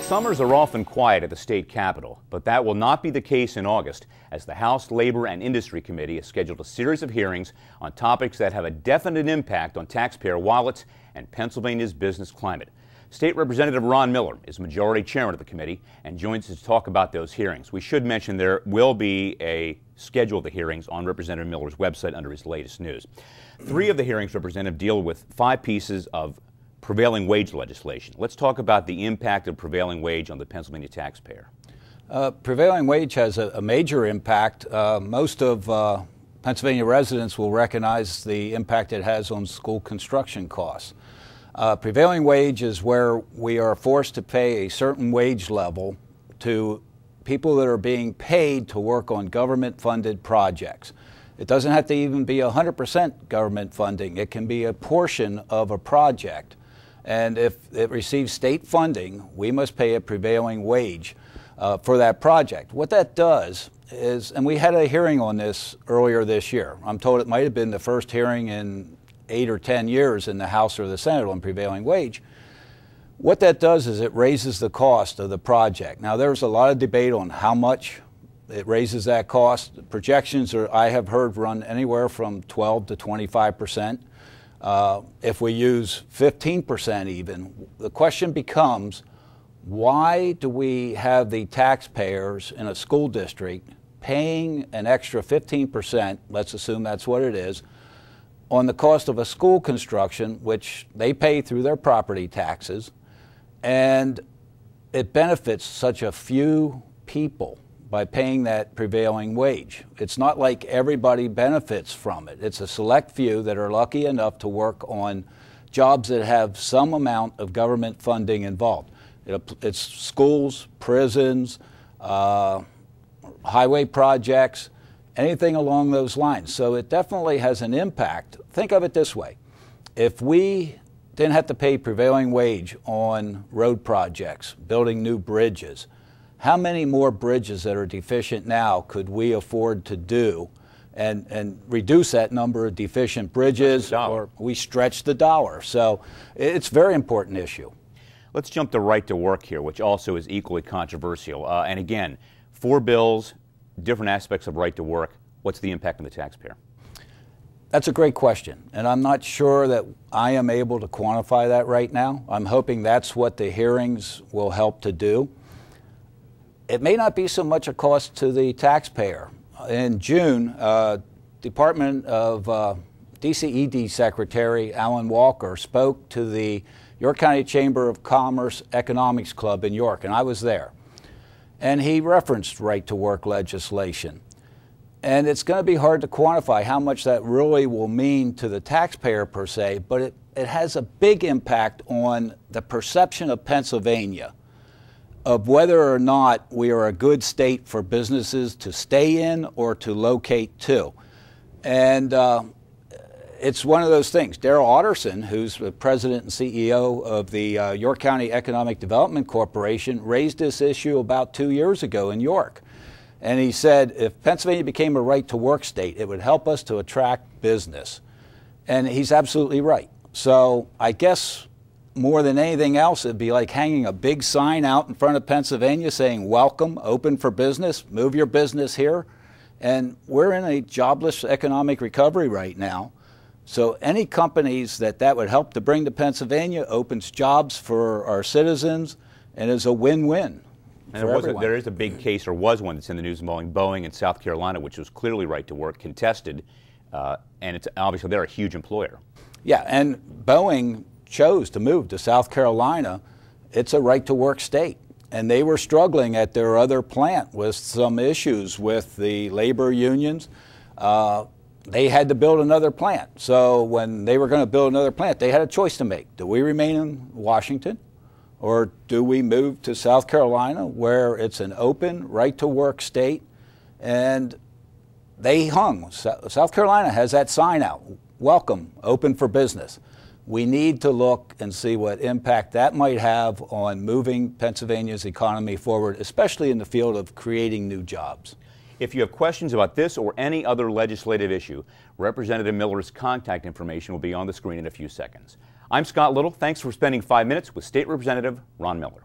Summers are often quiet at the state capitol, but that will not be the case in August, as the House Labor and Industry Committee has scheduled a series of hearings on topics that have a definite impact on taxpayer wallets and Pennsylvania's business climate. State Representative Ron Miller is Majority Chairman of the committee and joins us to talk about those hearings. We should mention there will be a schedule of the hearings on Representative Miller's website under his latest news. 3 of the hearings, Representative, deal with 5 pieces of prevailing wage legislation. Let's talk about the impact of prevailing wage on the Pennsylvania taxpayer. Prevailing wage has a major impact. Most of Pennsylvania residents will recognize the impact it has on school construction costs. Prevailing wage is where we are forced to pay a certain wage level to people that are being paid to work on government-funded projects. It doesn't have to even be 100% government funding. It can be a portion of a project. And if it receives state funding, we must pay a prevailing wage for that project. What that does is, and we had a hearing on this earlier this year. I'm told it might have been the first hearing in 8 or 10 years in the House or the Senate on prevailing wage. What that does is it raises the cost of the project. Now, there's a lot of debate on how much it raises that cost. Projections are, I have heard, run anywhere from 12 to 25%. If we use 15% even, the question becomes, why do we have the taxpayers in a school district paying an extra 15%, let's assume that's what it is, on the cost of a school construction, which they pay through their property taxes, and it benefits such a few people by paying that prevailing wage? It's not like everybody benefits from it. It's a select few that are lucky enough to work on jobs that have some amount of government funding involved. It's schools, prisons, highway projects, anything along those lines. So it definitely has an impact. Think of it this way. If we didn't have to pay prevailing wage on road projects, building new bridges, how many more bridges that are deficient now could we afford to do and reduce that number of deficient bridges, or we stretch the dollar? So it's a very important issue. Let's jump to right to work here, which also is equally controversial. And again, 4 bills, different aspects of right to work. What's the impact on the taxpayer? That's a great question, and I'm not sure that I am able to quantify that right now. I'm hoping that's what the hearings will help to do. It may not be so much a cost to the taxpayer. In June, Department of DCED Secretary Alan Walker spoke to the York County Chamber of Commerce Economics Club in York, and I was there. And he referenced right-to-work legislation. And it's going to be hard to quantify how much that really will mean to the taxpayer per se, but it has a big impact on the perception of Pennsylvania of whether or not we are a good state for businesses to stay in or to locate to. And it's one of those things. Darrell Otterson, who's the president and CEO of the York County Economic Development Corporation, raised this issue about 2 years ago in York. And he said, if Pennsylvania became a right-to-work state, it would help us to attract business. And he's absolutely right. So I guess more than anything else, it'd be like hanging a big sign out in front of Pennsylvania saying, welcome, open for business, move your business here. And we're in a jobless economic recovery right now. So any companies that would help to bring to Pennsylvania opens jobs for our citizens and is a win-win. And there is a big case, or was one that's in the news involving Boeing in South Carolina, which was clearly right to work, contested, and it's obviously they're a huge employer. Yeah, and Boeing chose to move to South Carolina. It's a right to work state. And they were struggling at their other plant with some issues with the labor unions. They had to build another plant. So when they were going to build another plant, they had a choice to make. Do we remain in Washington, or do we move to South Carolina, where it's an open right to work state? And they hung. South Carolina has that sign out, welcome, open for business. We need to look and see what impact that might have on moving Pennsylvania's economy forward, especially in the field of creating new jobs. If you have questions about this or any other legislative issue, Representative Miller's contact information will be on the screen in a few seconds. I'm Scott Little. Thanks for spending 5 minutes with State Representative Ron Miller.